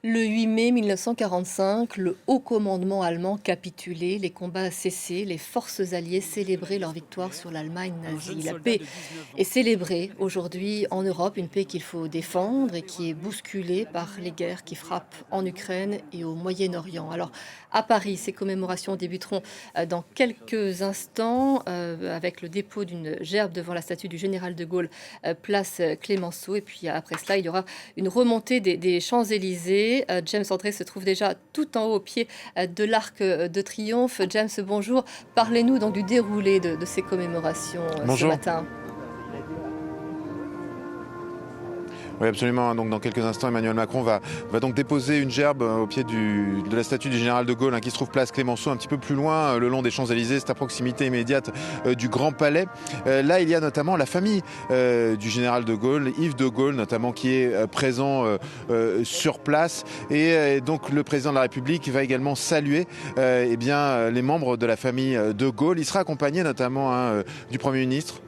Le 8 mai 1945, le haut commandement allemand capitulait, les combats cessaient, les forces alliées célébraient leur victoire sur l'Allemagne Un jeune nazie. La soldat paix de 19 est ans. célébrée aujourd'hui en Europe, une paix qu'il faut défendre et qui est bousculée par les guerres qui frappent en Ukraine et au Moyen-Orient. Alors, à Paris, ces commémorations débuteront dans quelques instants avec le dépôt d'une gerbe devant la statue du général de Gaulle, place Clémenceau. Et puis après cela, il y aura une remontée des Champs-Élysées. James André se trouve déjà tout en haut au pied de l'Arc de Triomphe. James, bonjour. Parlez-nous donc du déroulé de ces commémorations ce Bonjour. matin. Oui, absolument. Donc, dans quelques instants, Emmanuel Macron va donc déposer une gerbe au pied de la statue du général de Gaulle, qui se trouve place Clémenceau, un petit peu plus loin, le long des Champs-Élysées. C'est à proximité immédiate du Grand Palais. Là, il y a notamment la famille du général de Gaulle, Yves de Gaulle notamment, qui est présent sur place. Et donc, le président de la République va également saluer les membres de la famille de Gaulle. Il sera accompagné notamment du Premier ministre,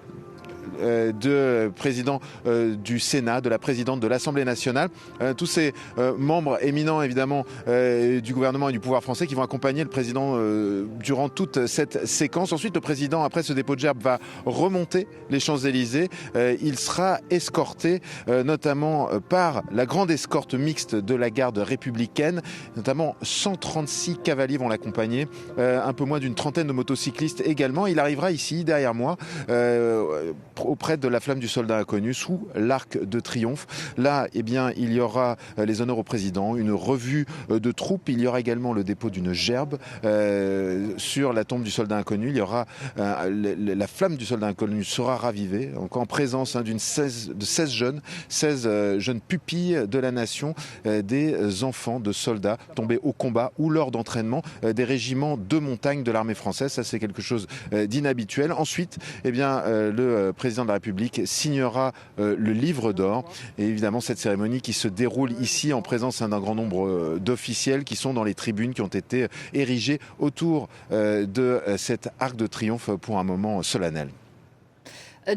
de président du Sénat, de la présidente de l'Assemblée nationale, tous ces membres éminents évidemment du gouvernement et du pouvoir français qui vont accompagner le président durant toute cette séquence. Ensuite, le président, après ce dépôt de gerbe, va remonter les Champs-Élysées. Il sera escorté notamment par la grande escorte mixte de la garde républicaine, notamment 136 cavaliers vont l'accompagner, un peu moins d'une trentaine de motocyclistes également. Il arrivera ici, derrière moi, auprès de la flamme du soldat inconnu, sous l'Arc de Triomphe. Là, il y aura les honneurs au président, une revue de troupes. Il y aura également le dépôt d'une gerbe sur la tombe du soldat inconnu. Il y aura la flamme du soldat inconnu sera ravivée, donc en présence de 16 jeunes pupilles de la nation, des enfants de soldats tombés au combat ou lors d'entraînement des régiments de montagne de l'armée française. Ça, c'est quelque chose d'inhabituel. Ensuite, le président de la République signera le livre d'or. Et évidemment, cette cérémonie qui se déroule ici en présence d'un grand nombre d'officiels qui sont dans les tribunes qui ont été érigées autour de cet arc de triomphe pour un moment solennel.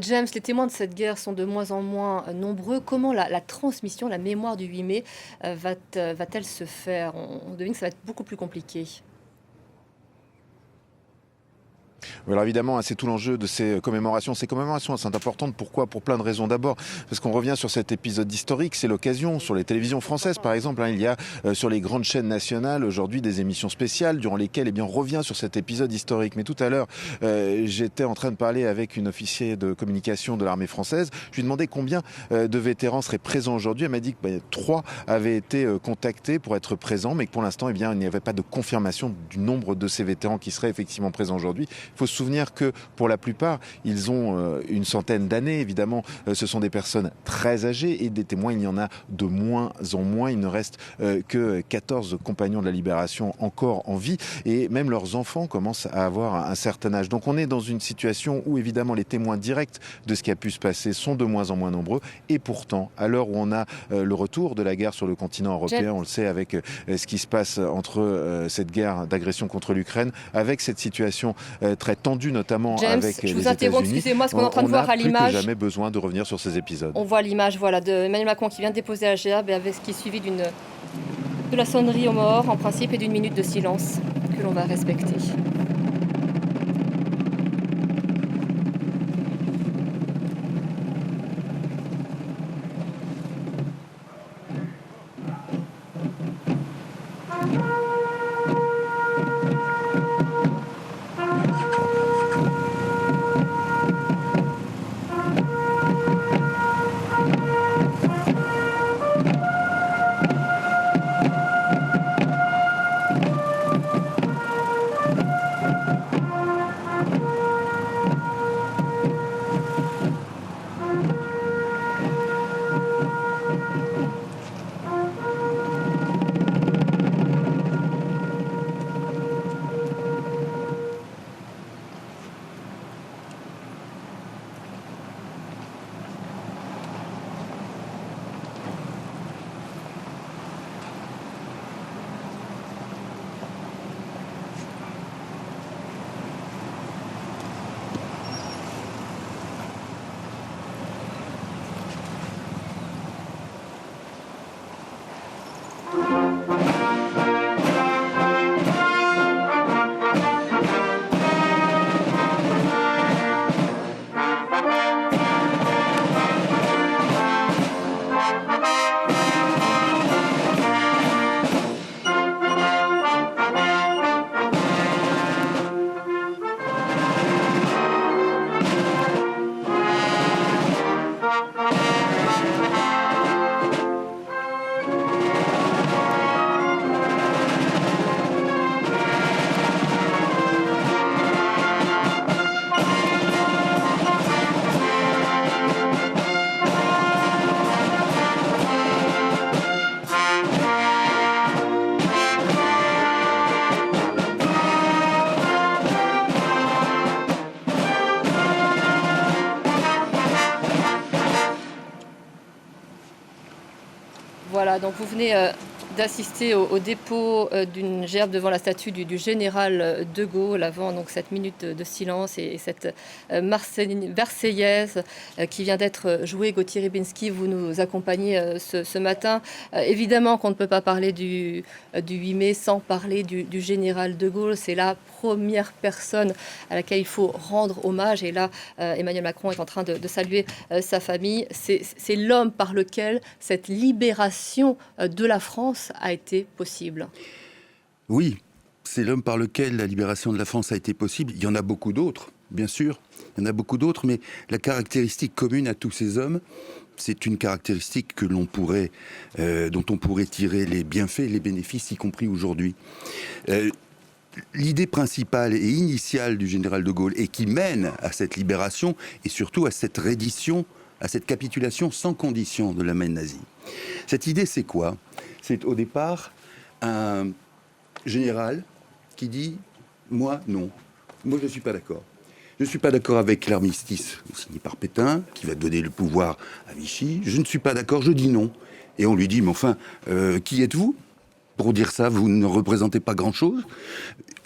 James, les témoins de cette guerre sont de moins en moins nombreux. Comment la transmission, la mémoire du 8 mai va-t-elle se faire? On devine que ça va être beaucoup plus compliqué. Alors évidemment, c'est tout l'enjeu de ces commémorations. Ces commémorations sont importantes. Pourquoi? Pour plein de raisons. D'abord, parce qu'on revient sur cet épisode historique. C'est l'occasion, sur les télévisions françaises par exemple, il y a sur les grandes chaînes nationales aujourd'hui des émissions spéciales durant lesquelles on revient sur cet épisode historique. Mais tout à l'heure, j'étais en train de parler avec une officier de communication de l'armée française. Je lui demandais combien de vétérans seraient présents aujourd'hui. Elle m'a dit que 3 avaient été contactés pour être présents, mais que pour l'instant, il n'y avait pas de confirmation du nombre de ces vétérans qui seraient effectivement présents aujourd'hui. Il faut se souvenir que pour la plupart, ils ont une centaine d'années. Évidemment, ce sont des personnes très âgées et des témoins, il y en a de moins en moins. Il ne reste que 14 compagnons de la Libération encore en vie et même leurs enfants commencent à avoir un certain âge. Donc on est dans une situation où évidemment les témoins directs de ce qui a pu se passer sont de moins en moins nombreux. Et pourtant, à l'heure où on a le retour de la guerre sur le continent européen, on le sait avec ce qui se passe entre cette guerre d'agression contre l'Ukraine, avec cette situation très tendue notamment James, avec je les vous interromps, États-Unis, excusez-moi, ce qu'on est en train de on a voir à plus que l'image. jamais besoin de revenir sur ces épisodes. On voit l'image voilà, de Emmanuel Macron qui vient de déposer la gerbe et avec ce qui est suivi de la sonnerie aux morts, en principe, et d'une minute de silence que l'on va respecter. Voilà, donc vous venez d'assister au dépôt d'une gerbe devant la statue du général de Gaulle, avant donc cette minute de silence et cette Marseillaise qui vient d'être jouée. Gauthier Ribinski, vous nous accompagnez ce matin. Évidemment qu'on ne peut pas parler du 8 mai sans parler du général de Gaulle. C'est la première personne à laquelle il faut rendre hommage. Et là, Emmanuel Macron est en train de saluer sa famille. C'est l'homme par lequel cette libération de la France a été possible. Oui, c'est l'homme par lequel la libération de la France a été possible. Il y en a beaucoup d'autres, bien sûr. Il y en a beaucoup d'autres, mais la caractéristique commune à tous ces hommes, c'est une caractéristique que l'on pourrait, dont on pourrait tirer les bienfaits et les bénéfices, y compris aujourd'hui. L'idée principale et initiale du général de Gaulle, et qui mène à cette libération, et surtout à cette reddition, à cette capitulation sans condition de l'Allemagne nazie. Cette idée, c'est quoi ? C'est au départ un général qui dit « moi, non, moi je ne suis pas d'accord ». Je ne suis pas d'accord avec l'armistice signé par Pétain, qui va donner le pouvoir à Vichy. Je ne suis pas d'accord, je dis non. Et on lui dit « mais enfin, qui êtes-vous ? Pour dire ça, vous ne représentez pas grand-chose.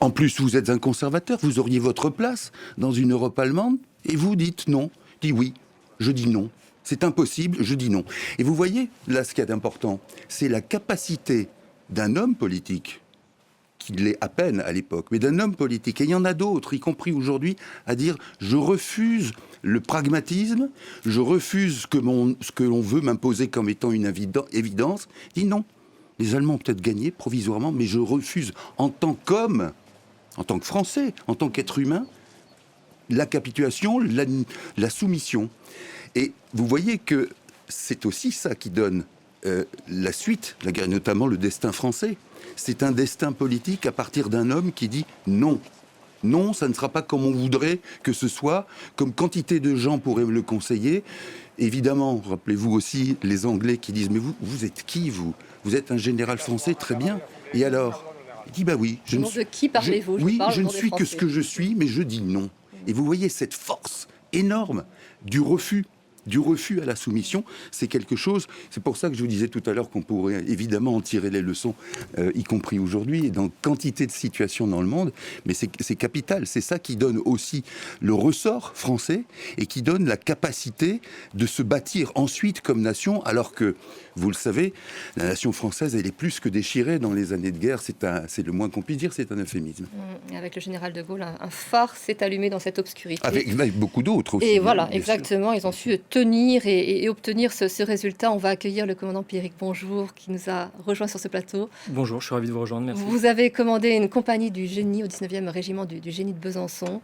En plus, vous êtes un conservateur, vous auriez votre place dans une Europe allemande, et vous dites non. » Je dis oui, je dis non. C'est impossible, je dis non. Et vous voyez, là, ce qui est important, c'est la capacité d'un homme politique, qui l'est à peine à l'époque, mais d'un homme politique, et il y en a d'autres, y compris aujourd'hui, à dire « je refuse le pragmatisme, je refuse ce que l'on veut m'imposer comme étant une évidence », dit non. Les Allemands ont peut-être gagné provisoirement, mais je refuse en tant qu'homme, en tant que Français, en tant qu'être humain, la capitulation, la soumission. Et vous voyez que c'est aussi ça qui donne la suite, la guerre, notamment le destin français. C'est un destin politique à partir d'un homme qui dit non. Non, ça ne sera pas comme on voudrait que ce soit, comme quantité de gens pourraient me le conseiller. Évidemment, rappelez-vous aussi les Anglais qui disent « mais vous êtes qui, vous ? Vous êtes un général français, très bien. Et alors ?» Il dit « bah oui, je ne suis... » De qui parlez-vous ? Oui, je ne suis que ce que je suis, mais je dis non. Et vous voyez cette force énorme du refus à la soumission, c'est quelque chose, c'est pour ça que je vous disais tout à l'heure qu'on pourrait évidemment en tirer les leçons, y compris aujourd'hui, et dans quantité de situations dans le monde, mais c'est capital, c'est ça qui donne aussi le ressort français, et qui donne la capacité de se bâtir ensuite comme nation, alors que, vous le savez, la nation française, elle est plus que déchirée dans les années de guerre, c'est le moins qu'on puisse dire, c'est un euphémisme. Avec le général de Gaulle, un phare s'est allumé dans cette obscurité. Avec beaucoup d'autres aussi. Et voilà, exactement, ils ont su tenir et obtenir ce résultat. On va accueillir le commandant Pierrick, bonjour, qui nous a rejoint sur ce plateau. Bonjour, je suis ravi de vous rejoindre, merci. Vous avez commandé une compagnie du génie au 19e régiment du génie de Besançon.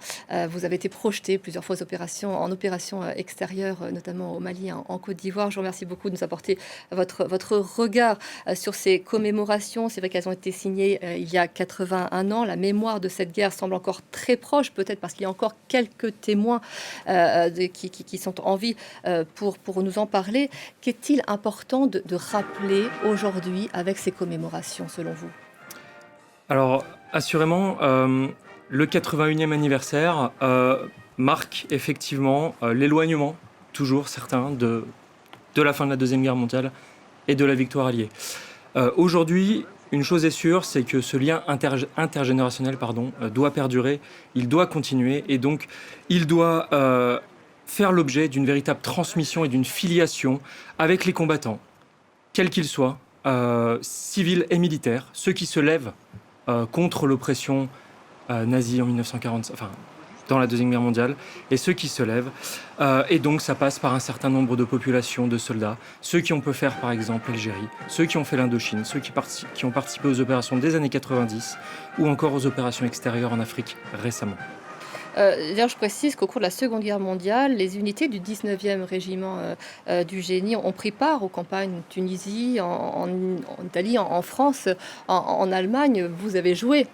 Vous avez été projeté plusieurs fois en opération extérieure, notamment au Mali, en Côte d'Ivoire. Je vous remercie beaucoup de nous apporter votre regard sur ces commémorations. C'est vrai qu'elles ont été signées il y a 81 ans. La mémoire de cette guerre semble encore très proche, peut-être parce qu'il y a encore quelques témoins qui sont en vie pour nous en parler. Qu'est-il important de rappeler aujourd'hui avec ces commémorations, selon vous ? Alors, assurément, le 81e anniversaire marque effectivement l'éloignement, toujours certain, de la fin de la Deuxième Guerre mondiale et de la victoire alliée. Aujourd'hui, une chose est sûre, c'est que ce lien intergénérationnel doit perdurer, il doit continuer, et donc il doit faire l'objet d'une véritable transmission et d'une filiation avec les combattants, quels qu'ils soient, civils et militaires, ceux qui se lèvent contre l'oppression nazie en 1940, enfin, dans la Deuxième Guerre mondiale, et ceux qui se lèvent. Et donc ça passe par un certain nombre de populations, de soldats, ceux qui ont pu faire par exemple l'Algérie, ceux qui ont fait l'Indochine, ceux qui ont participé aux opérations des années 90 ou encore aux opérations extérieures en Afrique récemment. D'ailleurs, je précise qu'au cours de la Seconde Guerre mondiale, les unités du 19e régiment du génie ont pris part aux campagnes en Tunisie, en Italie, en France, en Allemagne. Vous avez joué,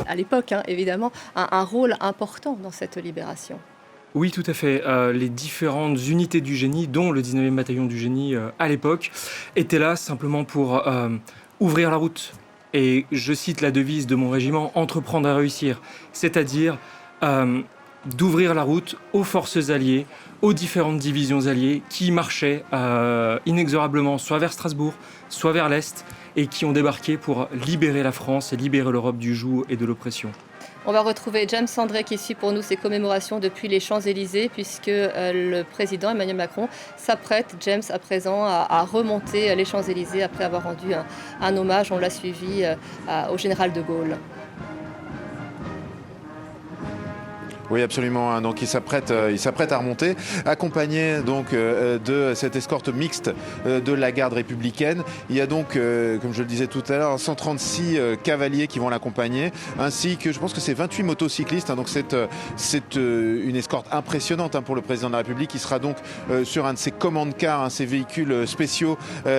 à l'époque, hein, évidemment, un rôle important dans cette libération. Oui, tout à fait. Les différentes unités du génie, dont le 19e bataillon du génie à l'époque, étaient là simplement pour ouvrir la route. Et je cite la devise de mon régiment, entreprendre à réussir, c'est-à-dire d'ouvrir la route aux forces alliées, aux différentes divisions alliées qui marchaient inexorablement soit vers Strasbourg, soit vers l'Est, et qui ont débarqué pour libérer la France et libérer l'Europe du joug et de l'oppression. On va retrouver James André qui suit pour nous ces commémorations depuis les Champs-Élysées, puisque le président Emmanuel Macron s'apprête, James, à présent, à remonter les Champs-Élysées après avoir rendu un hommage, on l'a suivi, au général de Gaulle. Oui, absolument, hein. Donc il s'apprête à remonter, accompagné donc de cette escorte mixte de la garde républicaine. Il y a donc, comme je le disais tout à l'heure, 136 cavaliers qui vont l'accompagner, ainsi que je pense que c'est 28 motocyclistes. Hein. Donc c'est une escorte impressionnante, hein, pour le président de la République, qui sera donc sur un de ses command-cars, hein, ces véhicules spéciaux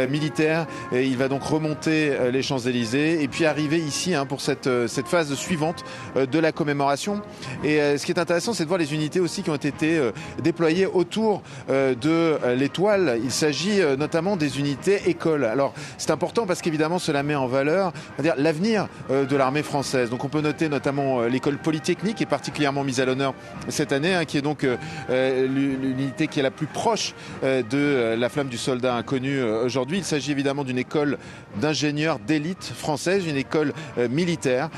militaires. Et il va donc remonter les Champs-Élysées et puis arriver ici, hein, pour cette phase suivante de la commémoration. Et ce qui est intéressant, c'est de voir les unités aussi qui ont été déployées autour de l'étoile. Il s'agit notamment des unités écoles. Alors c'est important parce qu'évidemment cela met en valeur, l'avenir de l'armée française. Donc on peut noter notamment l'école polytechnique, qui est particulièrement mise à l'honneur cette année, hein, qui est donc l'unité qui est la plus proche de la flamme du soldat inconnu aujourd'hui. Il s'agit évidemment d'une école d'ingénieurs d'élite française, une école militaire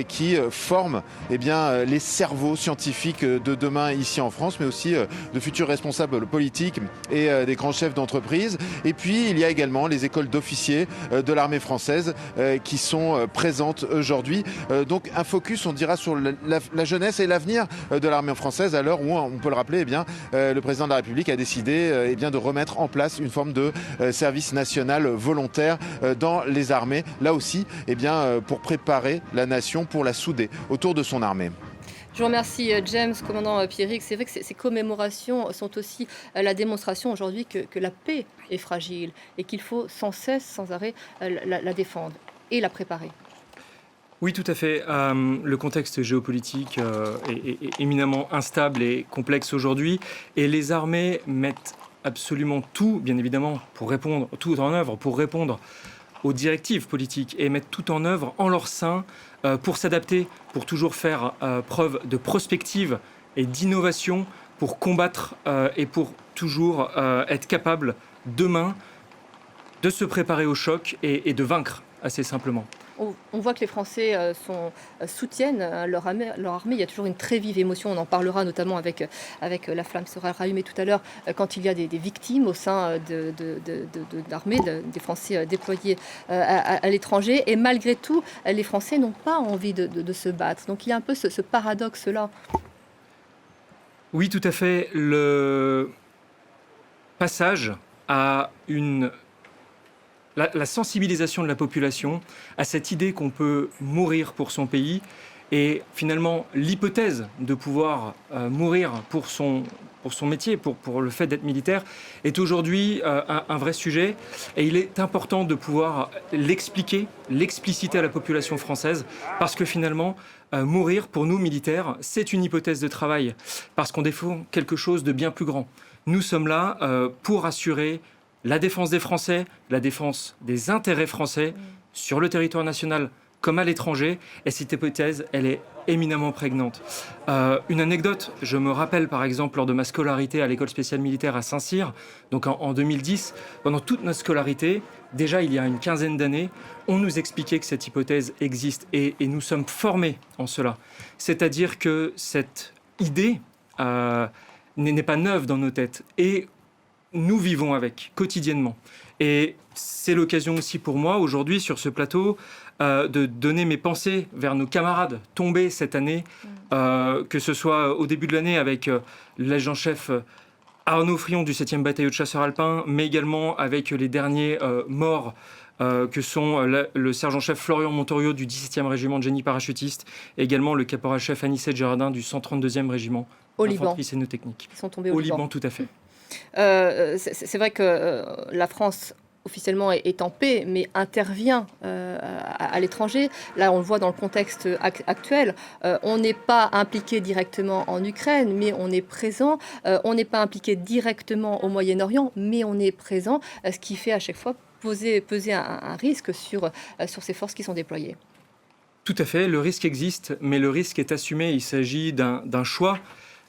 qui forme les cerveaux scientifiques de demain ici en France, mais aussi de futurs responsables politiques et des grands chefs d'entreprise. Et puis il y a également les écoles d'officiers de l'armée française qui sont présentes aujourd'hui. Donc un focus, on dira, sur la jeunesse et l'avenir de l'armée française, à l'heure où, on peut le rappeler, le président de la République a décidé de remettre en place une forme de service national volontaire dans les armées, là aussi pour préparer la nation, pour la souder autour de son armée. Je vous remercie, James, commandant Pierrick. C'est vrai que ces commémorations sont aussi la démonstration aujourd'hui que la paix est fragile et qu'il faut sans cesse, sans arrêt, la défendre et la préparer. Oui, tout à fait. Le contexte géopolitique est éminemment instable et complexe aujourd'hui, et les armées mettent absolument tout, bien évidemment, tout en œuvre pour répondre aux directives politiques, et mettent tout en œuvre en leur sein pour s'adapter, pour toujours faire preuve de prospective et d'innovation, pour combattre et pour toujours être capable demain de se préparer au choc et de vaincre assez simplement. On voit que les Français soutiennent leur armée. Il y a toujours une très vive émotion. On en parlera notamment avec la flamme sera rallumée tout à l'heure, quand il y a des victimes au sein de l'armée, des Français déployés à l'étranger. Et malgré tout, les Français n'ont pas envie de se battre. Donc il y a un peu ce paradoxe-là. Oui, tout à fait. Le passage à la sensibilisation de la population à cette idée qu'on peut mourir pour son pays, et finalement l'hypothèse de pouvoir mourir pour son métier, pour le fait d'être militaire, est aujourd'hui un vrai sujet, et il est important de pouvoir l'expliciter à la population française, parce que finalement mourir pour nous militaires, c'est une hypothèse de travail, parce qu'on défend quelque chose de bien plus grand. Nous sommes là pour assurer la défense des Français, la défense des intérêts français sur le territoire national comme à l'étranger. Et cette hypothèse, elle est éminemment prégnante. Une anecdote, je me rappelle par exemple lors de ma scolarité à l'école spéciale militaire à Saint-Cyr, donc en 2010, pendant toute notre scolarité, déjà il y a une quinzaine d'années, on nous expliquait que cette hypothèse existe, et nous sommes formés en cela. C'est-à-dire que cette idée n'est pas neuve dans nos têtes, et nous vivons avec quotidiennement. Et c'est l'occasion aussi pour moi, aujourd'hui, sur ce plateau, de donner mes pensées vers nos camarades tombés cette année, que ce soit au début de l'année avec l'adjudant-chef Arnaud Frion du 7e bataillon de chasseurs alpins, mais également avec les derniers morts que sont le sergent-chef Florian Montorio du 17e régiment de génie parachutiste, et également le caporal-chef Anissette Girardin du 132e régiment d'infanterie cénotechnique. Ils sont tombés au Liban, tout à fait. C'est vrai que la France officiellement est en paix, mais intervient à l'étranger. Là, on le voit dans le contexte actuel. On n'est pas impliqué directement en Ukraine, mais on est présent. On n'est pas impliqué directement au Moyen-Orient, mais on est présent, ce qui fait à chaque fois peser un risque sur ces forces qui sont déployées. Tout à fait, le risque existe, mais le risque est assumé. Il s'agit d'un choix.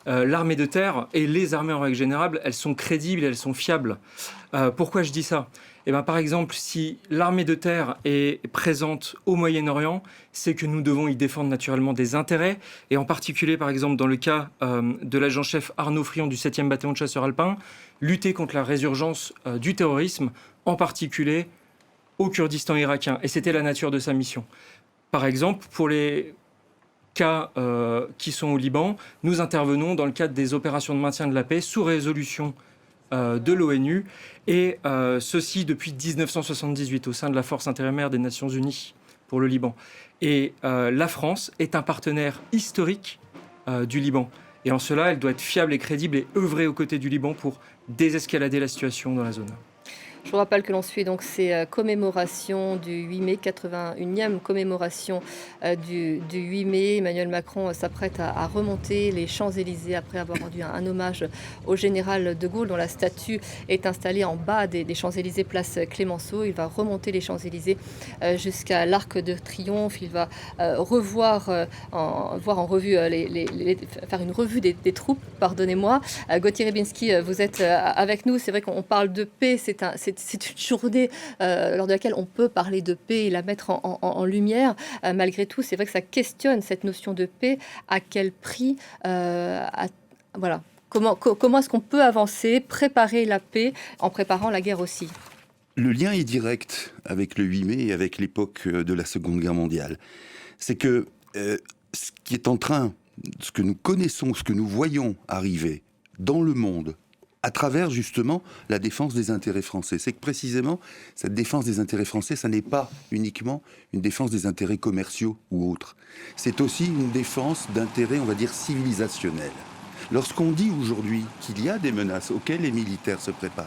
L'armée de terre et les armées en règle générale, elles sont crédibles et elles sont fiables. Pourquoi je dis ça ? Par exemple, si l'armée de terre est présente au Moyen-Orient, c'est que nous devons y défendre naturellement des intérêts. Et en particulier, par exemple, dans le cas de l'adjudant-chef Arnaud Frion du 7e bataillon de chasseurs alpins, lutter contre la résurgence du terrorisme, en particulier au Kurdistan irakien. Et c'était la nature de sa mission. Par exemple, pour les cas qui sont au Liban, nous intervenons dans le cadre des opérations de maintien de la paix sous résolution de l'ONU, et ceci depuis 1978 au sein de la Force intérimaire des Nations Unies pour le Liban. Et la France est un partenaire historique du Liban. Et en cela, elle doit être fiable et crédible et œuvrer aux côtés du Liban pour désescalader la situation dans la zone. Je vous rappelle que l'on suit donc ces commémorations du 8 mai, 81e commémoration du 8 mai. Emmanuel Macron s'apprête à remonter les Champs-Élysées après avoir rendu un hommage au général de Gaulle, dont la statue est installée en bas des Champs-Élysées, place Clémenceau. Il va remonter les Champs-Élysées jusqu'à l'Arc de Triomphe. Il va voir en revue, faire une revue des troupes, pardonnez-moi. Gauthier Ribinski, vous êtes avec nous. C'est vrai qu'on parle de paix, c'est une journée lors de laquelle on peut parler de paix et la mettre en lumière. Malgré tout, c'est vrai que ça questionne cette notion de paix. À quel prix voilà. Comment est-ce qu'on peut avancer, préparer la paix en préparant la guerre aussi ? Le lien est direct avec le 8 mai et avec l'époque de la Seconde Guerre mondiale. C'est que ce qui est en train, ce que nous connaissons, ce que nous voyons arriver dans le monde, à travers justement la défense des intérêts français. C'est que précisément, cette défense des intérêts français, ça n'est pas uniquement une défense des intérêts commerciaux ou autres. C'est aussi une défense d'intérêts, on va dire, civilisationnels. Lorsqu'on dit aujourd'hui qu'il y a des menaces auxquelles les militaires se préparent,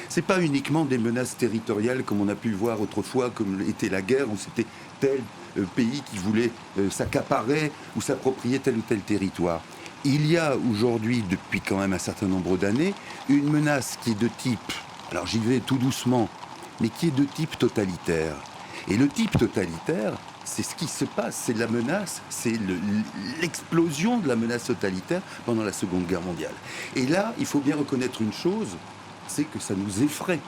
c'est pas uniquement des menaces territoriales comme on a pu voir autrefois, comme était la guerre, où c'était tel pays qui voulait s'accaparer ou s'approprier tel ou tel territoire. Il y a aujourd'hui, depuis quand même un certain nombre d'années, une menace qui est de type, alors j'y vais tout doucement, mais qui est de type totalitaire. Et le type totalitaire, c'est ce qui se passe, c'est la menace, c'est l'explosion de la menace totalitaire pendant la Seconde Guerre mondiale. Et là, il faut bien reconnaître une chose, c'est que ça nous effraie.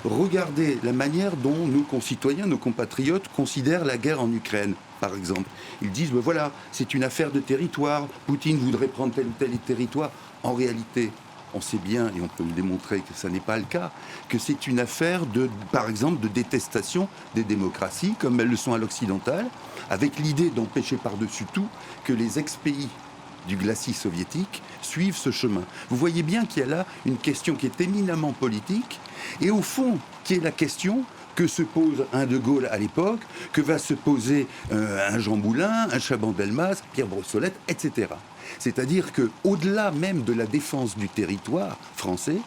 Regardez la manière dont nos concitoyens, nos compatriotes considèrent la guerre en Ukraine, par exemple. Ils disent, ben voilà, c'est une affaire de territoire, Poutine voudrait prendre tel ou tel territoire. En réalité, on sait bien, et on peut le démontrer que ça n'est pas le cas, que c'est une affaire, par exemple, de détestation des démocraties, comme elles le sont à l'occidental, avec l'idée d'empêcher par-dessus tout que les ex-pays du glacis soviétique suivent ce chemin. Vous voyez bien qu'il y a là une question qui est éminemment politique, et au fond, qui est la question que se pose un De Gaulle à l'époque, que va se poser un Jean Moulin, un Chaban-Delmas, Pierre Brossolette, etc. C'est-à-dire qu'au-delà même de la défense du territoire français,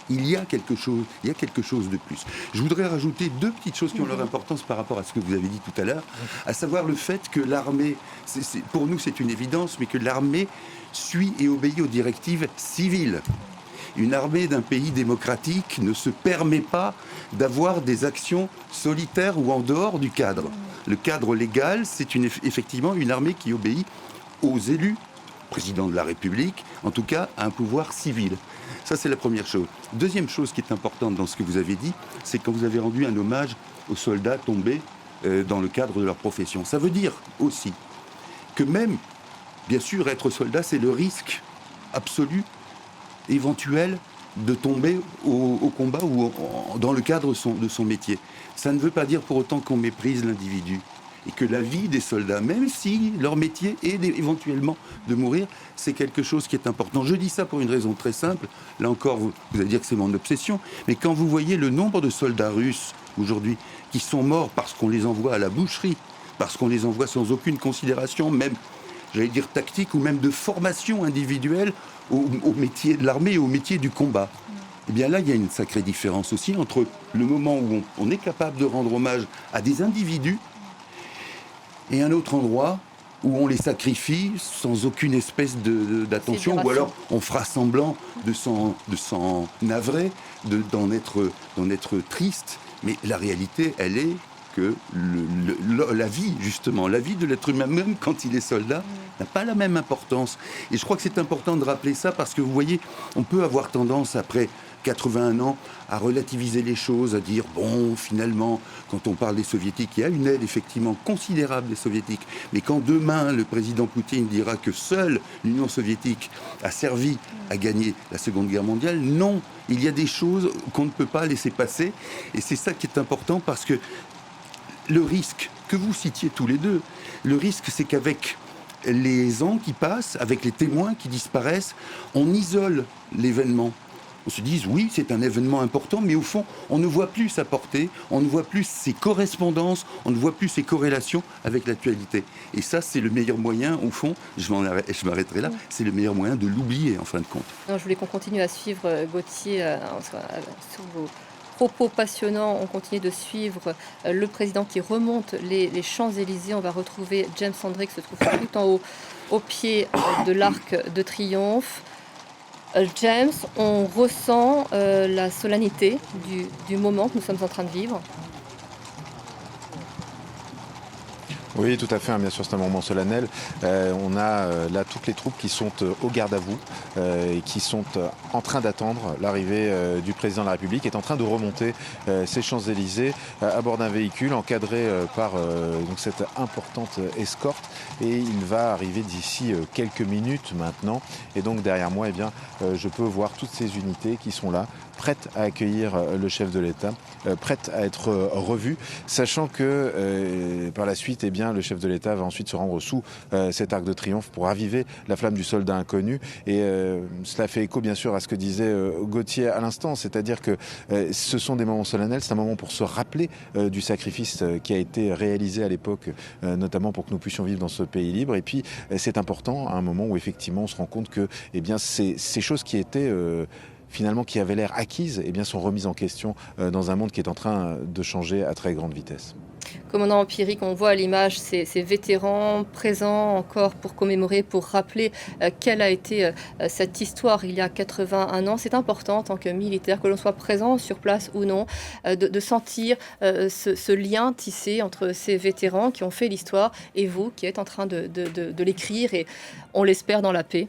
il y a quelque chose de plus. Je voudrais rajouter deux petites choses qui ont leur importance par rapport à ce que vous avez dit tout à l'heure, à savoir le fait que l'armée, pour nous c'est une évidence, mais que l'armée suit et obéit aux directives civiles. Une armée d'un pays démocratique ne se permet pas d'avoir des actions solitaires ou en dehors du cadre. Le cadre légal, c'est effectivement une armée qui obéit aux élus, président de la République, en tout cas à un pouvoir civil. Ça, c'est la première chose. Deuxième chose qui est importante dans ce que vous avez dit, c'est quand vous avez rendu un hommage aux soldats tombés dans le cadre de leur profession. Ça veut dire aussi que même, bien sûr, être soldat, c'est le risque absolu, éventuel, de tomber au combat ou dans le cadre de son métier. Ça ne veut pas dire pour autant qu'on méprise l'individu. Et que la vie des soldats, même si leur métier est éventuellement de mourir, c'est quelque chose qui est important. Je dis ça pour une raison très simple. Là encore, vous allez dire que c'est mon obsession. Mais quand vous voyez le nombre de soldats russes aujourd'hui qui sont morts parce qu'on les envoie à la boucherie, parce qu'on les envoie sans aucune considération, même, j'allais dire, tactique ou même de formation individuelle au métier de l'armée, au métier du combat. Eh bien là, il y a une sacrée différence aussi entre le moment où on est capable de rendre hommage à des individus et un autre endroit où on les sacrifie sans aucune espèce d'attention, ou alors on fera semblant de s'en navrer, d'en être triste. Mais la réalité, elle est que la vie, justement, la vie de l'être humain, même quand il est soldat, n'a pas la même importance. Et je crois que c'est important de rappeler ça parce que vous voyez, on peut avoir tendance, après 81 ans, à relativiser les choses, à dire, bon, finalement, quand on parle des soviétiques, il y a une aide effectivement considérable des soviétiques, mais quand demain le président Poutine dira que seule l'Union soviétique a servi à gagner la Seconde Guerre mondiale, non, il y a des choses qu'on ne peut pas laisser passer, et c'est ça qui est important parce que le risque que vous citiez tous les deux, le risque c'est qu'avec les ans qui passent, avec les témoins qui disparaissent, on isole l'événement. On se dit, oui, c'est un événement important, mais au fond, on ne voit plus sa portée, on ne voit plus ses correspondances, on ne voit plus ses corrélations avec l'actualité. Et ça, c'est le meilleur moyen, au fond, je m'arrêterai là, c'est le meilleur moyen de l'oublier, en fin de compte. Non, je voulais qu'on continue à suivre Gauthier sur vos propos passionnants. On continue de suivre le président qui remonte les Champs-Élysées. On va retrouver James Hendry qui se trouve tout en haut, au pied de l'Arc de Triomphe. James, on ressent la solennité du moment que nous sommes en train de vivre. Oui, tout à fait, bien sûr, c'est un moment solennel. On a là toutes les troupes qui sont au garde à vous et qui sont en train d'attendre l'arrivée du président de la République, qui est en train de remonter ces Champs-Élysées à bord d'un véhicule encadré par donc cette importante escorte. Et il va arriver d'ici quelques minutes maintenant. Et donc derrière moi, eh bien, je peux voir toutes ces unités qui sont là, prêtes à accueillir le chef de l'État, prêtes à être revues, sachant que par la suite, eh bien, le chef de l'État va ensuite se rendre sous cet arc de triomphe pour raviver la flamme du soldat inconnu. Et cela fait écho bien sûr à ce que disait Gauthier à l'instant, c'est-à-dire que ce sont des moments solennels, c'est un moment pour se rappeler du sacrifice qui a été réalisé à l'époque, notamment pour que nous puissions vivre dans ce pays libre. Et puis c'est important à un moment où effectivement on se rend compte que eh bien, ces choses qui étaient finalement qui avaient l'air acquises, eh bien, sont remises en question dans un monde qui est en train de changer à très grande vitesse. Commandant Empirique, on voit à l'image ces vétérans présents encore pour commémorer, pour rappeler quelle a été cette histoire il y a 81 ans. C'est important en tant que militaire, que l'on soit présent sur place ou non, de sentir ce lien tissé entre ces vétérans qui ont fait l'histoire et vous qui êtes en train de l'écrire et on l'espère dans la paix.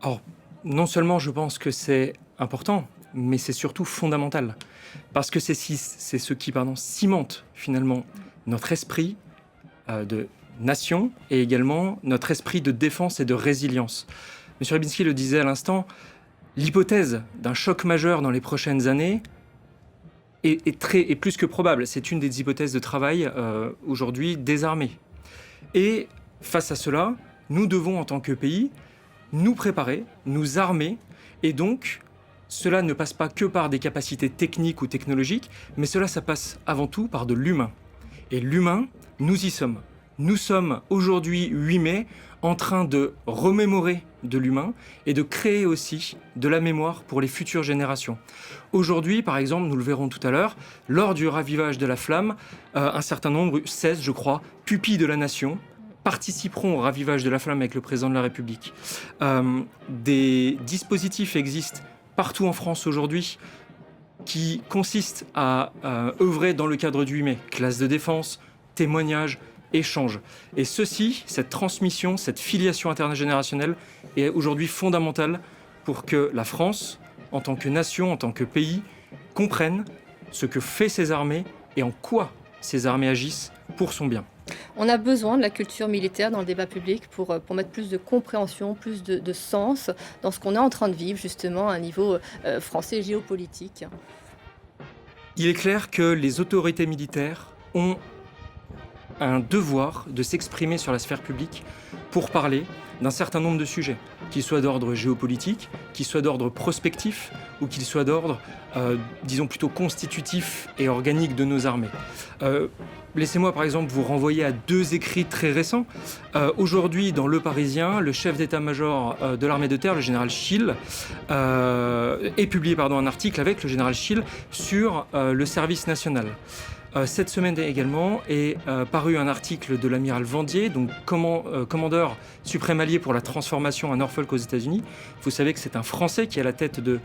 Alors, non seulement je pense que c'est important, mais c'est surtout fondamental. Parce que c'est ce qui cimente finalement notre esprit de nation et également notre esprit de défense et de résilience. M. Rybinski le disait à l'instant, l'hypothèse d'un choc majeur dans les prochaines années est plus que probable. C'est une des hypothèses de travail aujourd'hui des armées. Et face à cela, nous devons en tant que pays nous préparer, nous armer et donc cela ne passe pas que par des capacités techniques ou technologiques, mais ça passe avant tout par de l'humain. Et l'humain, nous y sommes. Nous sommes aujourd'hui, 8 mai, en train de remémorer de l'humain et de créer aussi de la mémoire pour les futures générations. Aujourd'hui, par exemple, nous le verrons tout à l'heure, lors du ravivage de la flamme, un certain nombre, 16 je crois, pupilles de la nation, participeront au ravivage de la flamme avec le président de la République. Des dispositifs existent partout en France aujourd'hui, qui consiste à œuvrer dans le cadre du 8 mai, classe de défense, témoignages, échanges. Et cette transmission, cette filiation intergénérationnelle est aujourd'hui fondamentale pour que la France, en tant que nation, en tant que pays, comprenne ce que fait ses armées et en quoi ces armées agissent pour son bien. On a besoin de la culture militaire dans le débat public pour mettre plus de compréhension, plus de sens dans ce qu'on est en train de vivre justement à un niveau français géopolitique. Il est clair que les autorités militaires ont un devoir de s'exprimer sur la sphère publique pour parler d'un certain nombre de sujets, qu'ils soient d'ordre géopolitique, qu'ils soient d'ordre prospectif ou qu'ils soient d'ordre, disons plutôt constitutif et organique de nos armées. Laissez-moi par exemple vous renvoyer à 2 écrits très récents. Aujourd'hui, dans Le Parisien, le chef d'état-major de l'armée de terre, le général Schill, est publié un article avec le général Schill sur le service national. Cette semaine également est paru un article de l'amiral Vendier, donc commandeur suprême allié pour la transformation à Norfolk aux États-Unis. Vous savez que c'est un Français qui est à la tête de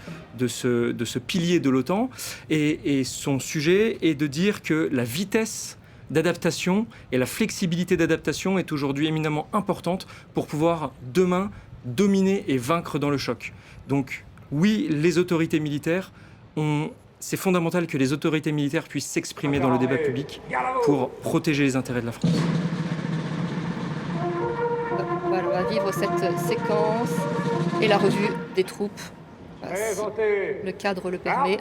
ce pilier de l'OTAN. Et son sujet est de dire que la vitesse d'adaptation et la flexibilité d'adaptation est aujourd'hui éminemment importante pour pouvoir demain dominer et vaincre dans le choc. Donc oui, les autorités militaires c'est fondamental que les autorités militaires puissent s'exprimer dans le débat public pour protéger les intérêts de la France. Voilà, on va vivre cette séquence et la revue des troupes. Le cadre le permet.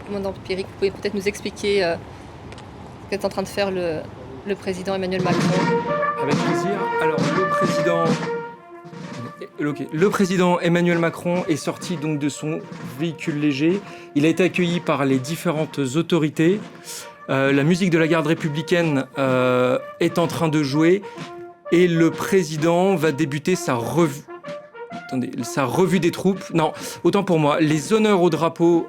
Commandant Pierric, vous pouvez peut-être nous expliquer ce qu'est en train de faire le président Emmanuel Macron. Avec plaisir. Alors, le président Emmanuel Macron est sorti donc de son véhicule léger. Il a été accueilli par les différentes autorités. La musique de la garde républicaine est en train de jouer et le président va débuter sa revue des troupes. Non, autant pour moi. Les honneurs au drapeau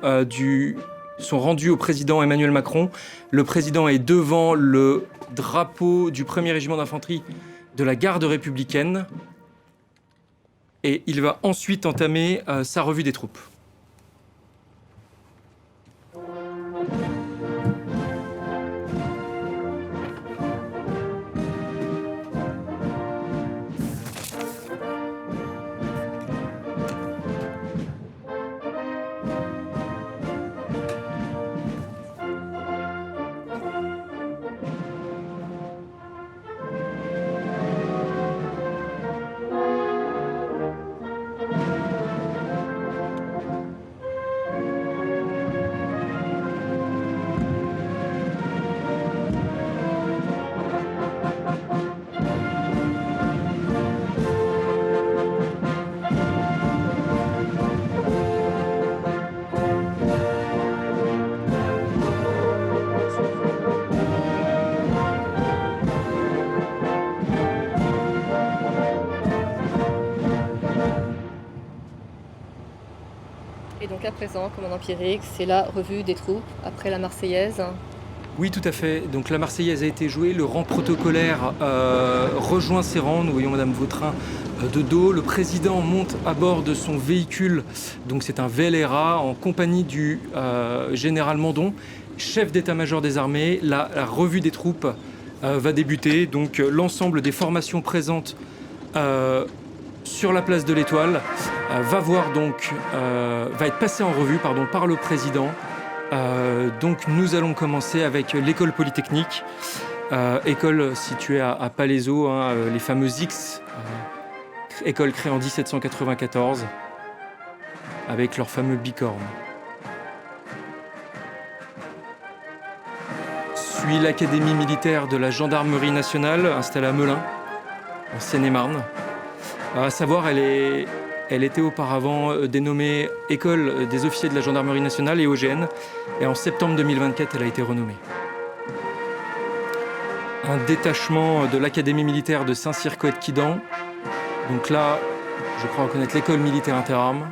sont rendus au président Emmanuel Macron. Le président est devant le drapeau du 1er régiment d'infanterie de la garde républicaine et il va ensuite entamer sa revue des troupes. Et donc à présent, commandant Pierric, c'est la revue des troupes après la Marseillaise. Oui, tout à fait. Donc la Marseillaise a été jouée, le rang protocolaire rejoint ses rangs. Nous voyons Madame Vautrin de dos. Le président monte à bord de son véhicule, donc c'est un VLRA, en compagnie du général Mandon, chef d'état-major des armées. La revue des troupes va débuter. Donc l'ensemble des formations présentes sur la place de l'Étoile va être passé en revue par le président. Donc nous allons commencer avec l'école polytechnique, école située à Palaiseau, les fameux X, école créée en 1794, avec leur fameux bicorne. Suit l'académie militaire de la gendarmerie nationale, installée à Melun, en Seine-et-Marne. À savoir, elle était auparavant dénommée École des officiers de la gendarmerie nationale, EOGN, et en septembre 2024, elle a été renommée. Un détachement de l'Académie militaire de Saint-Cyr-Coët-Quidan. Donc là, je crois reconnaître l'école militaire interarmes.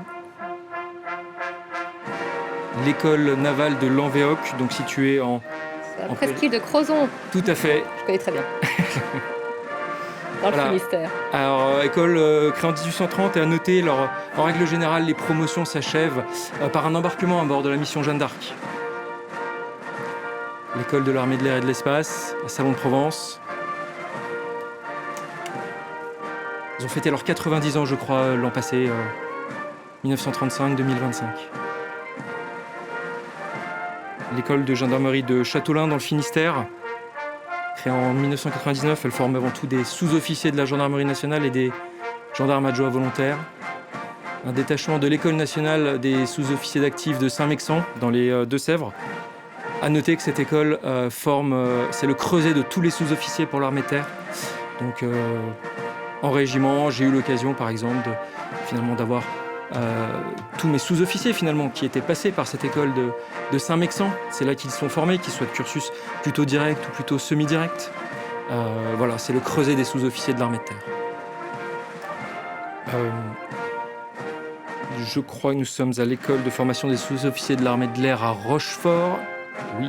L'école navale de Lanvéoc, donc située en presqu'île de Crozon. Tout à fait. Je connais très bien. dans le Voilà. Finistère. Alors, école créée en 1830, et à noter, en règle générale, les promotions s'achèvent par un embarquement à bord de la mission Jeanne d'Arc. L'école de l'armée de l'air et de l'espace, à Salon de Provence. Ils ont fêté leurs 90 ans, je crois, l'an passé, 1935-2025. L'école de gendarmerie de Châteaulin dans le Finistère, créée en 1999, elle forme avant tout des sous-officiers de la gendarmerie nationale et des gendarmes adjoints volontaires. Un détachement de l'école nationale des sous-officiers d'actifs de Saint-Mexan, dans les Deux-Sèvres. À noter que cette école c'est le creuset de tous les sous-officiers pour l'armée de terre. Donc, en régiment, j'ai eu l'occasion, par exemple, d'avoir tous mes sous-officiers, finalement, qui étaient passés par cette école de Saint-Mexan. C'est là qu'ils sont formés, qu'ils soient de cursus plutôt direct ou plutôt semi-direct. Voilà, c'est le creuset des sous-officiers de l'armée de terre. Je crois que nous sommes à l'école de formation des sous-officiers de l'armée de l'air à Rochefort. Oui.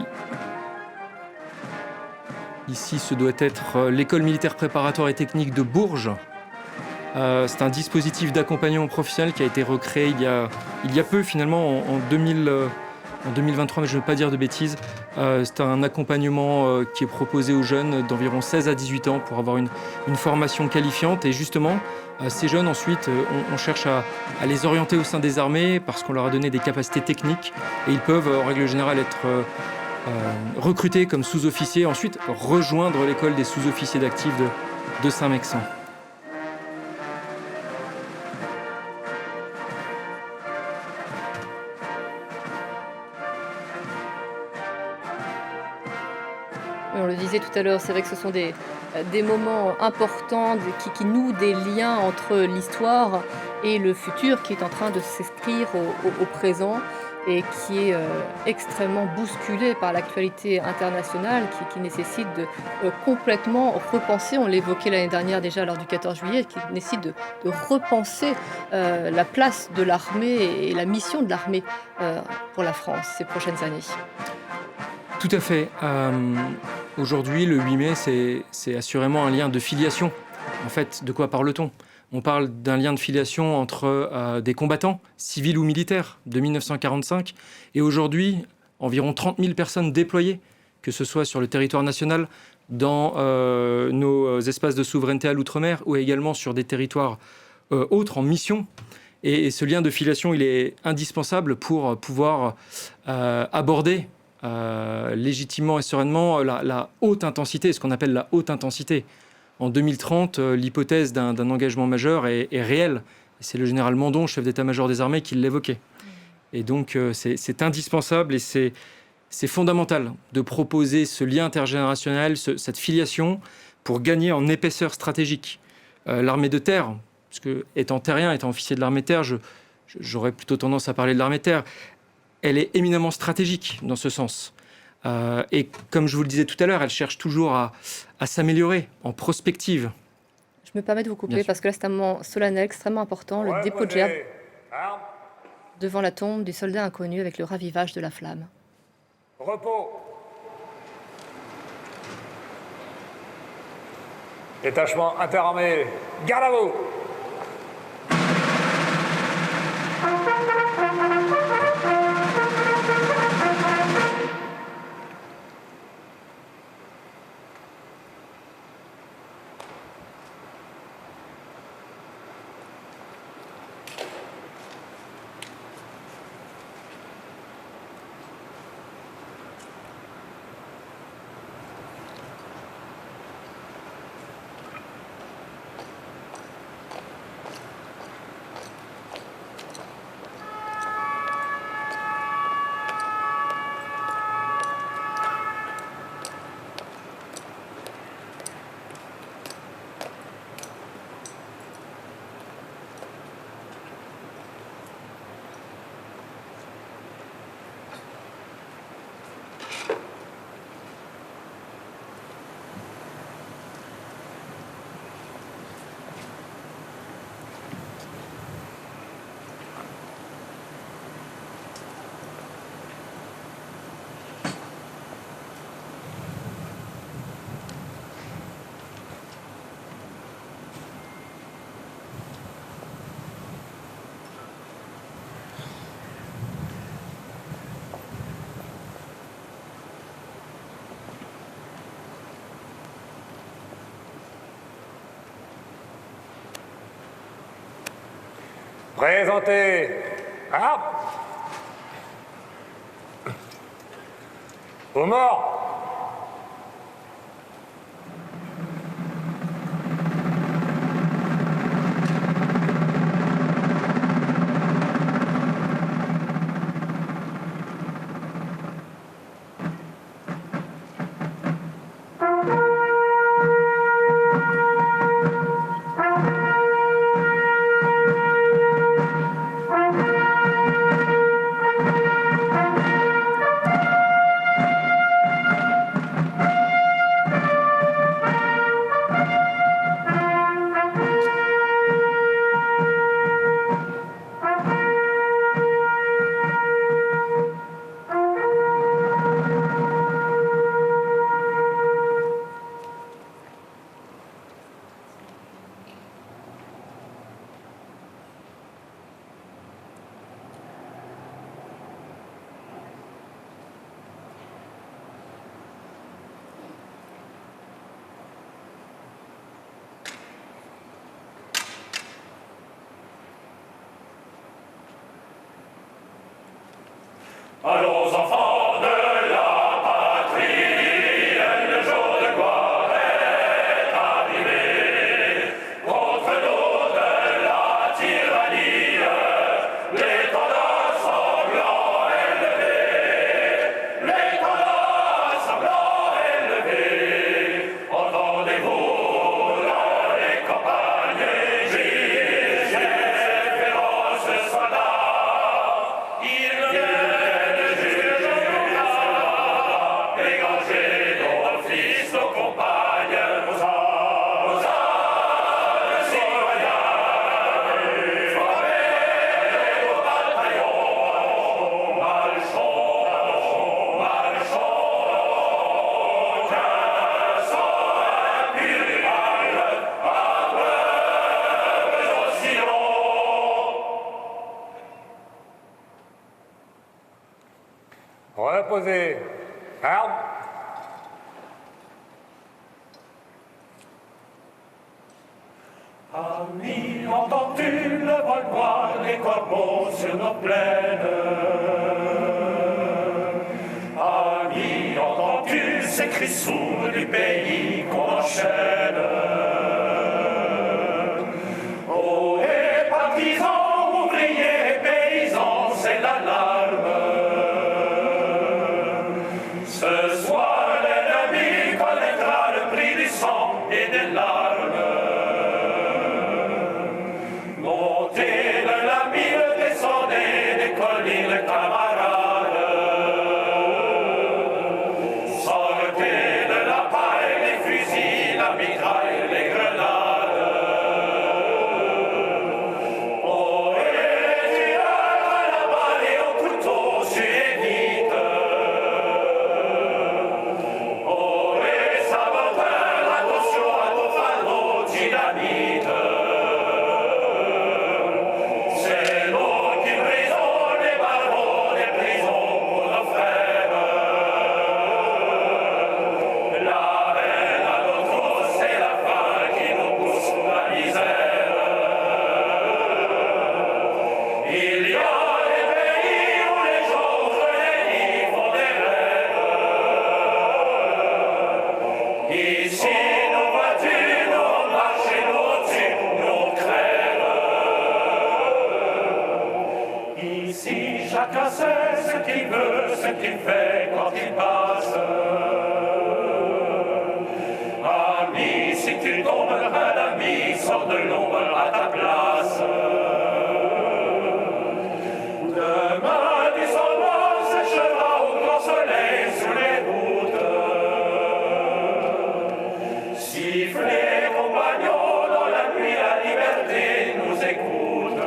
Ici, ce doit être l'école militaire préparatoire et technique de Bourges. C'est un dispositif d'accompagnement professionnel qui a été recréé il y a peu, finalement, en 2023, mais je ne veux pas dire de bêtises. C'est un accompagnement qui est proposé aux jeunes d'environ 16 à 18 ans pour avoir une formation qualifiante. Et justement, ces jeunes, ensuite, on cherche à les orienter au sein des armées parce qu'on leur a donné des capacités techniques. Et ils peuvent, en règle générale, être recrutés comme sous-officiers, ensuite rejoindre l'école des sous-officiers d'actifs de Saint-Mexan. On le disait tout à l'heure, c'est vrai que ce sont des moments importants qui nouent des liens entre l'histoire et le futur qui est en train de s'inscrire au présent et qui est extrêmement bousculé par l'actualité internationale qui nécessite de complètement repenser, on l'évoquait l'année dernière déjà lors du 14 juillet, qui nécessite de repenser la place de l'armée et la mission de l'armée pour la France ces prochaines années. Tout à fait. Aujourd'hui, le 8 mai, c'est assurément un lien de filiation. En fait, de quoi parle-t-on ? On parle d'un lien de filiation entre des combattants, civils ou militaires, de 1945, et aujourd'hui, environ 30 000 personnes déployées, que ce soit sur le territoire national, dans nos espaces de souveraineté à l'outre-mer, ou également sur des territoires autres, en mission. Et ce lien de filiation, il est indispensable pour pouvoir aborder légitimement et sereinement la haute intensité, ce qu'on appelle la haute intensité. En 2030, l'hypothèse d'un engagement majeur est réelle. C'est le général Mandon, chef d'état-major des armées, qui l'évoquait. Et donc, c'est indispensable et c'est fondamental de proposer ce lien intergénérationnel, cette filiation, pour gagner en épaisseur stratégique. L'armée de terre, parce que étant terrien, étant officier de l'armée de terre, j'aurais plutôt tendance à parler de l'armée de terre, elle est éminemment stratégique dans ce sens. Et comme je vous le disais tout à l'heure, elle cherche toujours à s'améliorer en prospective. Je me permets de vous couper parce que là, c'est un moment solennel extrêmement important, le dépôt de gerbe devant la tombe du soldat inconnu avec le ravivage de la flamme. Repos. Détachement interarmé, garde à vous. Présentez. Ah. Aux morts. Allons enfants de la patrie, le jour de gloire est arrivé. Contre nous de la tyrannie, l'étendard sanglant est levé. L'étendard sanglant est levé. Entendez-vous dans les campagnes, gilets féroces soldats. Ils viennent égorger nos fils, nos compagnes, aux armes citoyens, formez vos bataillons, marchons, qu'un sang impérial abreuve nos sillons. Reposez. Armes. Amis, entends-tu le vol noir des corbeaux sur nos plaines? Amis, entends-tu ces cris sourds du pays qu'on enchaîne? Oh, et partisans, ouvriers, paysans, c'est l'alarme. Ce soir, l'ennemi connaîtra le prix du sang et des larmes. Montez de la mine, descendez des collines, camarades. Sortez de la paille, les fusils, la mitraille, les grenades. Oh, et les tueurs à la balle et au couteau, suez vite. Oh, les saboteurs, attention à vos fardeaux, dynamite. C'est nous qui brisons les barreaux des prisons pour nos frères. La haine à nos trousses, c'est la faim qui nous pousse la misère. Il y a des pays où les gens et les lits font des rêves. Ici, nous vois-tu, nous marche et nous tue, nous crève. Ici, chacun sait ce qu'il veut, ce qu'il fait quand il passe. Ami, si tu tombes, un ami sort de l'ombre à ta place. Demain, du sang noir séchera au grand soleil sous les routes. Sifflez, compagnons, dans la nuit, la liberté nous écoute.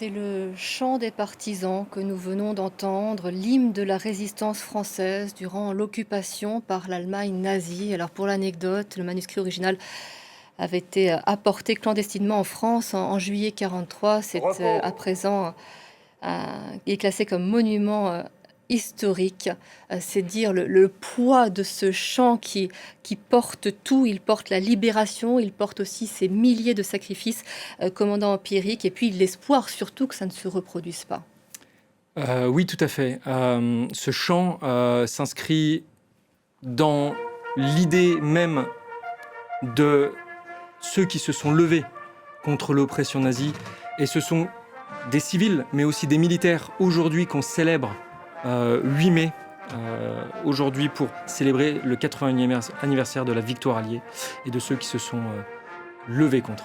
C'est le chant des partisans que nous venons d'entendre, l'hymne de la résistance française durant l'occupation par l'Allemagne nazie. Alors pour l'anecdote, le manuscrit original avait été apporté clandestinement en France en juillet 1943. C'est à présent il est classé comme monument historique. C'est dire le poids de ce chant qui porte tout. Il porte la libération, il porte aussi ces milliers de sacrifices, commandant empirique, et puis l'espoir surtout que ça ne se reproduise pas. Oui, tout à fait. Ce chant s'inscrit dans l'idée même de ceux qui se sont levés contre l'oppression nazie. Et ce sont des civils, mais aussi des militaires, aujourd'hui qu'on célèbre 8 mai, aujourd'hui pour célébrer le 81e anniversaire de la victoire alliée et de ceux qui se sont levés contre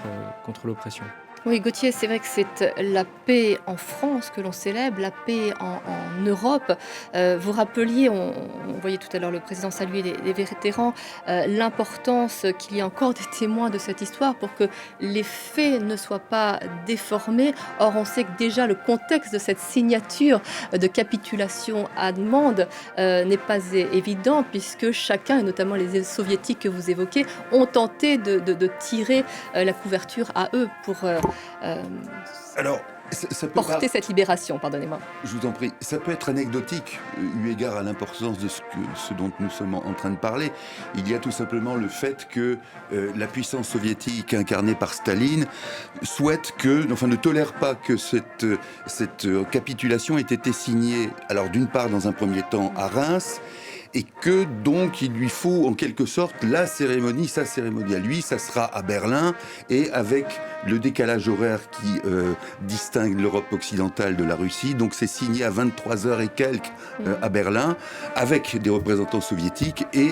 l'oppression. Oui, Gauthier, c'est vrai que c'est la paix en France que l'on célèbre, la paix en Europe. Vous rappeliez, on voyait tout à l'heure le président saluer les vétérans, l'importance qu'il y ait encore des témoins de cette histoire pour que les faits ne soient pas déformés. Or, on sait que déjà le contexte de cette signature de capitulation allemande n'est pas évident, puisque chacun, et notamment les soviétiques que vous évoquez, ont tenté de tirer la couverture à eux pour Alors, ça peut porter cette libération, pardonnez-moi. Je vous en prie. Ça peut être anecdotique, eu égard à l'importance de ce dont nous sommes en train de parler. Il y a tout simplement le fait que la puissance soviétique incarnée par Staline ne tolère pas que cette capitulation ait été signée, alors d'une part dans un premier temps à Reims, et que donc il lui faut en quelque sorte sa cérémonie à lui, ça sera à Berlin, et avec le décalage horaire qui distingue l'Europe occidentale de la Russie, donc c'est signé à 23h et quelques à Berlin, avec des représentants soviétiques, et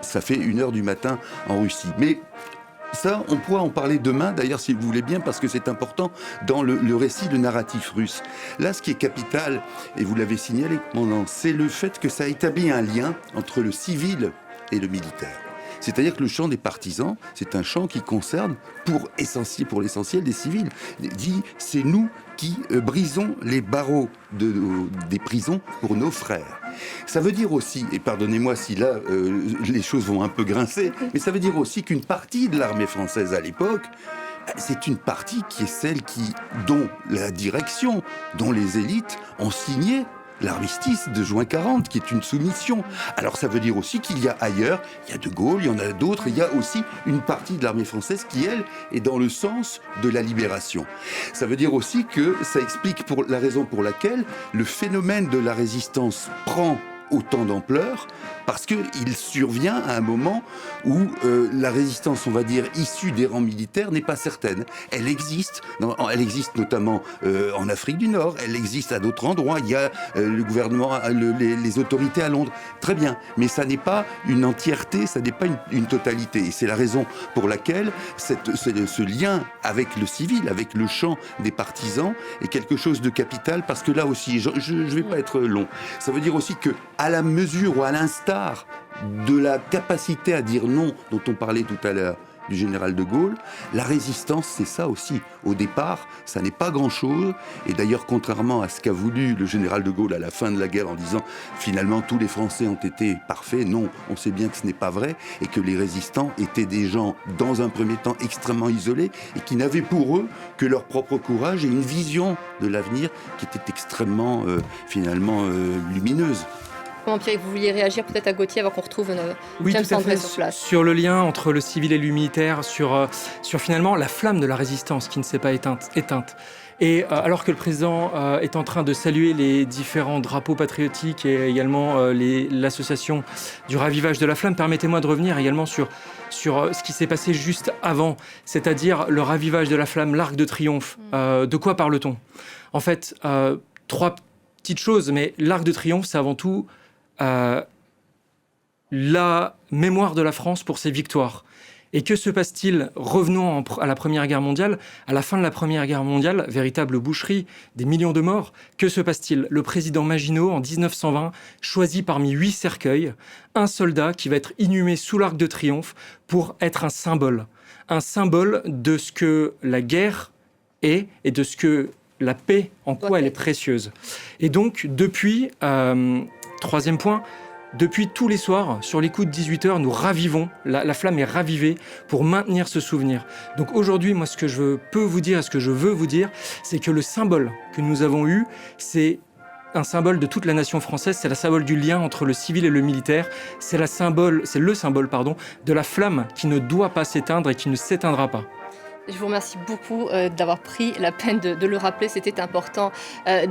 ça fait 1h du matin en Russie. Mais ça, on pourra en parler demain, d'ailleurs, si vous voulez bien, parce que c'est important dans le récit, le narratif russe. Là, ce qui est capital, et vous l'avez signalé, commandant, c'est le fait que ça établit un lien entre le civil et le militaire. C'est-à-dire que le chant des partisans, c'est un chant qui concerne, pour l'essentiel, des civils. Il dit, c'est nous qui brisons les barreaux des prisons pour nos frères. Ça veut dire aussi, et pardonnez-moi si là les choses vont un peu grincer, mais ça veut dire aussi qu'une partie de l'armée française à l'époque, c'est une partie qui est celle dont la direction, dont les élites ont signé l'armistice de juin 40, qui est une soumission. Alors ça veut dire aussi qu'il y a ailleurs, il y a De Gaulle, il y en a d'autres, il y a aussi une partie de l'armée française qui, elle, est dans le sens de la libération. Ça veut dire aussi que ça explique la raison pour laquelle le phénomène de la résistance prend autant d'ampleur, parce qu'il survient à un moment où la résistance, on va dire, issue des rangs militaires n'est pas certaine. Elle existe notamment en Afrique du Nord, elle existe à d'autres endroits, il y a le gouvernement, les autorités à Londres, très bien, mais ça n'est pas une entièreté, ça n'est pas une totalité, et c'est la raison pour laquelle ce lien avec le civil, avec le chant des partisans, est quelque chose de capital, parce que là aussi, je ne vais pas être long, ça veut dire aussi que à la mesure ou à l'instar de la capacité à dire non dont on parlait tout à l'heure du général de Gaulle, la résistance, c'est ça aussi. Au départ, ça n'est pas grand-chose. Et d'ailleurs, contrairement à ce qu'a voulu le général de Gaulle à la fin de la guerre en disant finalement tous les Français ont été parfaits, non, on sait bien que ce n'est pas vrai et que les résistants étaient des gens, dans un premier temps, extrêmement isolés et qui n'avaient pour eux que leur propre courage et une vision de l'avenir qui était extrêmement, lumineuse. Pierre, vous vouliez réagir peut-être à Gauthier avant qu'on retrouve James André sur place. Sur le lien entre le civil et le militaire, sur finalement la flamme de la résistance qui ne s'est pas éteinte. Et alors que le président est en train de saluer les différents drapeaux patriotiques et également l'association du ravivage de la flamme, permettez-moi de revenir également sur ce qui s'est passé juste avant, c'est-à-dire le ravivage de la flamme, l'Arc de Triomphe. De quoi parle-t-on ? En fait, 3 petites choses, mais l'Arc de Triomphe, c'est avant tout la mémoire de la France pour ses victoires. Et que se passe-t-il ? Revenons à la Première Guerre mondiale. À la fin de la Première Guerre mondiale, véritable boucherie, des millions de morts. Que se passe-t-il ? Le président Maginot, en 1920, choisit parmi 8 cercueils un soldat qui va être inhumé sous l'Arc de Triomphe pour être un symbole de ce que la guerre est et de ce que la paix, en quoi elle est précieuse. Et donc, depuis, troisième point, depuis tous les soirs, sur les coups de 18h, nous ravivons, la flamme est ravivée pour maintenir ce souvenir. Donc aujourd'hui, moi, ce que je peux vous dire, ce que je veux vous dire, c'est que le symbole que nous avons eu, c'est un symbole de toute la nation française, c'est le symbole du lien entre le civil et le militaire, c'est le symbole de la flamme qui ne doit pas s'éteindre et qui ne s'éteindra pas. Je vous remercie beaucoup d'avoir pris la peine de le rappeler, c'était important.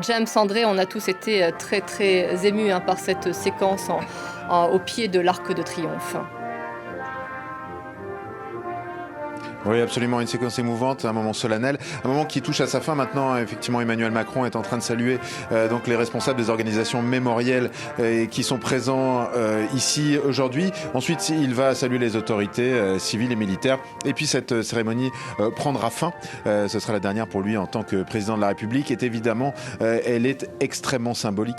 James André, on a tous été très très émus par cette séquence au pied de l'Arc de Triomphe. Oui, absolument, une séquence émouvante, un moment solennel, un moment qui touche à sa fin maintenant. Effectivement, Emmanuel Macron est en train de saluer donc les responsables des organisations mémorielles qui sont présents ici aujourd'hui. Ensuite, il va saluer les autorités civiles et militaires. Et puis cette cérémonie prendra fin. Ce sera la dernière pour lui en tant que président de la République. Et évidemment, elle est extrêmement symbolique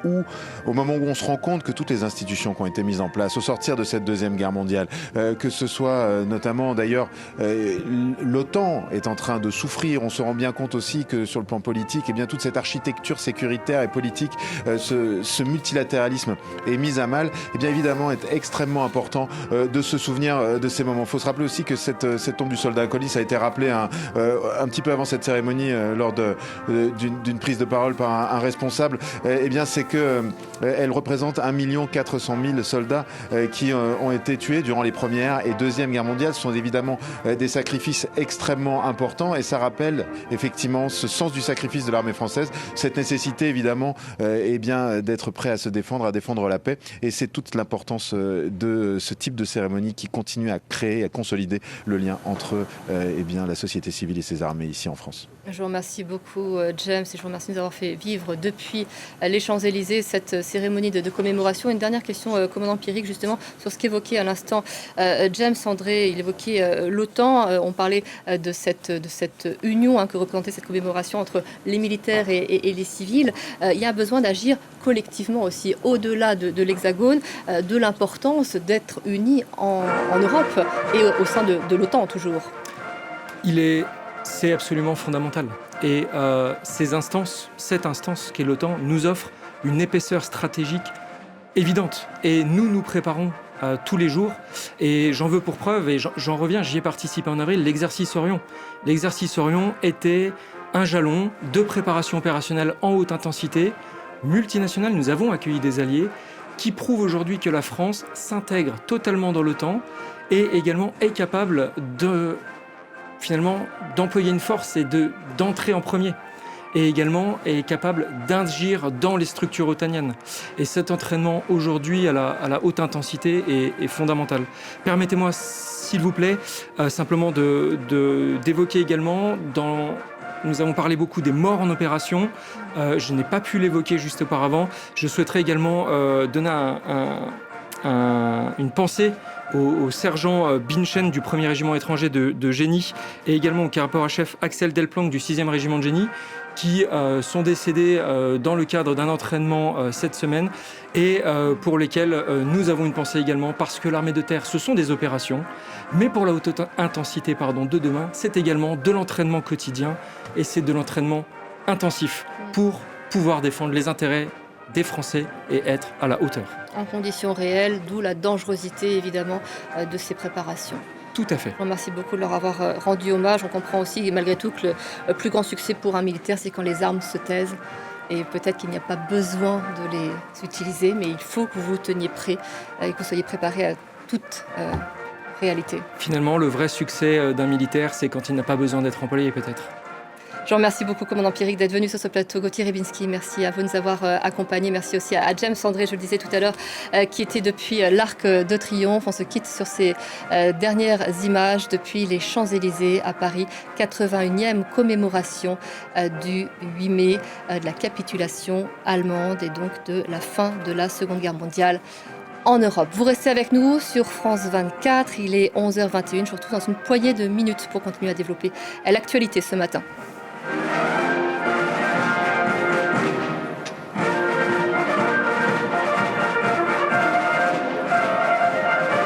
où, au moment où on se rend compte que toutes les institutions qui ont été mises en place au sortir de cette Deuxième Guerre mondiale, que ce soit notamment d'ailleurs l'OTAN est en train de souffrir. On se rend bien compte aussi que sur le plan politique, eh bien, toute cette architecture sécuritaire et politique, ce multilatéralisme est mis à mal. Eh bien évidemment, est extrêmement important de se souvenir de ces moments. Il faut se rappeler aussi que cette tombe du soldat Collis a été rappelée un petit peu avant cette cérémonie lors d'une prise de parole par un responsable. Eh bien, c'est que elle représente 1 400 000 soldats qui ont été tués durant les Premières et Deuxième Guerre mondiale. Ce sont évidemment des sacrifices extrêmement importants et ça rappelle effectivement ce sens du sacrifice de l'armée française, cette nécessité évidemment eh bien, d'être prêt à se défendre, à défendre la paix, et c'est toute l'importance de ce type de cérémonie qui continue à créer, à consolider le lien entre eh bien, la société civile et ses armées ici en France. Je vous remercie beaucoup James et je vous remercie de nous avoir fait vivre depuis les Champs-Élysées cette cérémonie de commémoration. Une dernière question, commandant Pierric, justement sur ce qu'évoquait à l'instant James André. Il évoquait l'OTAN, on parlait de cette union que représentait cette commémoration entre les militaires et les civils. Il y a besoin d'agir collectivement aussi, au-delà de l'Hexagone, de l'importance d'être unis en Europe et au sein de l'OTAN toujours. C'est absolument fondamental. Et cette instance qu'est l'OTAN nous offre une épaisseur stratégique évidente. Et nous préparons tous les jours. Et j'en veux pour preuve, et j'en reviens, j'y ai participé en avril, l'exercice Orion. L'exercice Orion était un jalon de préparation opérationnelle en haute intensité, multinationale. Nous avons accueilli des alliés qui prouvent aujourd'hui que la France s'intègre totalement dans l'OTAN et également est capable d'employer une force et d'entrer en premier, et également est capable d'agir dans les structures otaniennes. Et cet entraînement aujourd'hui à la haute intensité est fondamental. Permettez-moi, s'il vous plaît, simplement d'évoquer également, nous avons parlé beaucoup des morts en opération, je n'ai pas pu l'évoquer juste auparavant. Je souhaiterais également donner une pensée au sergent Binchen du 1er régiment étranger de génie et également au caporal-chef Axel Delplanque du 6e régiment de génie qui sont décédés dans le cadre d'un entraînement cette semaine et pour lesquels nous avons une pensée également parce que l'armée de terre, ce sont des opérations, mais pour la haute intensité de demain, c'est également de l'entraînement quotidien et c'est de l'entraînement intensif pour pouvoir défendre les intérêts des Français et être à la hauteur. En conditions réelles, d'où la dangerosité évidemment de ces préparations. Tout à fait. Je vous remercie beaucoup de leur avoir rendu hommage. On comprend aussi malgré tout que le plus grand succès pour un militaire, c'est quand les armes se taisent. Et peut-être qu'il n'y a pas besoin de les utiliser, mais il faut que vous vous teniez prêt et que vous soyez préparés à toute réalité. Finalement, le vrai succès d'un militaire, c'est quand il n'a pas besoin d'être employé peut-être. Je vous remercie beaucoup, commandant Pierric, d'être venu sur ce plateau. Gauthier Rybinski, merci à vous de nous avoir accompagnés. Merci aussi à James André, je le disais tout à l'heure, qui était depuis l'Arc de Triomphe. On se quitte sur ces dernières images depuis les Champs-Élysées à Paris. 81e commémoration du 8 mai, de la capitulation allemande et donc de la fin de la Seconde Guerre mondiale en Europe. Vous restez avec nous sur France 24. Il est 11h21. Je vous retrouve dans une poignée de minutes pour continuer à développer l'actualité ce matin.